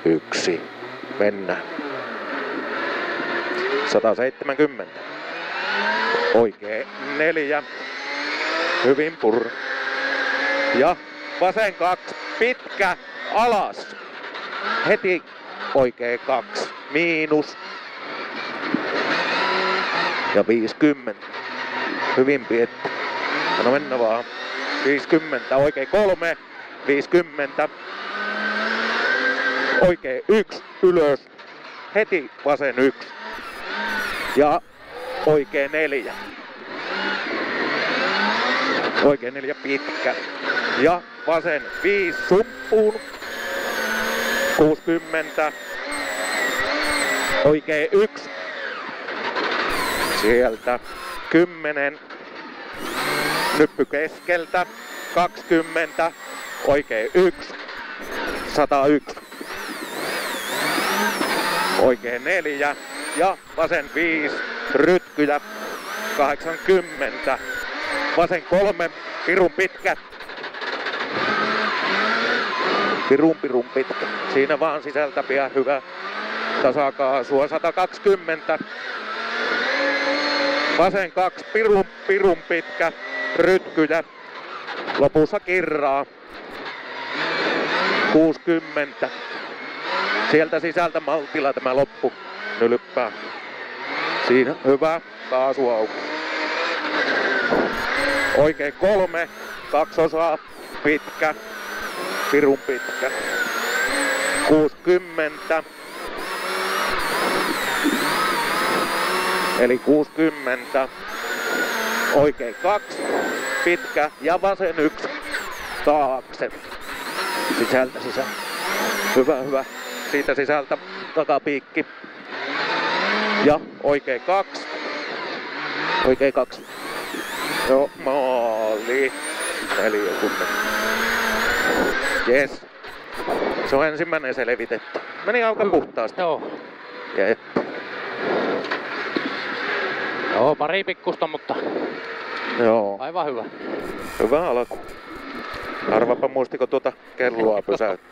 1. Mennään. 170. Oikee 4. Hyvin purr. Ja vasen 2. Pitkä alas. Heti oikee 2. Miinus. Ja 50. Hyvin piettä. No mennä vaan. 50. Oikee 3. 50. Oikee 1. Ylös. Heti vasen 1. Ja oikee 4. Oikee 4 pitkä. Ja vasen 5 suppuun. 60. Oikee 1. Sieltä 10. Nyppy keskeltä. 20. Oikee 1. 101. Oikee 4. Ja vasen 5. Rytkyjä. 80. Vasen 3. Pirun pitkä. Pirun pitkä. Siinä vaan sisältä pian hyvä tasakaasua. 120. Vasen 2. Pirun pitkä. Rytkyjä. Lopussa kirraa. 60. Sieltä sisältä maltilla tämä loppu. Nylppää. Siinä hyvä. Kaasu auki. Oikein 3. 2 osaa. Pitkä. Pirun pitkä. 60. Eli 60. Oikein 2. Pitkä ja vasen 1. Taakse. Sisältä. Hyvä. Siitä sisältä takapiikki. Ja oikein 2. Oikein 2. Joo, maali. 40. Jes. Se on ensimmäinen selvitetty. Meni aika puhtaasti. Joo. Jep. Joo, pari pikkusta, mutta Joo. aivan hyvä. Hyvä alku. Arvapa muistiko tuota kelloa pysäyttää.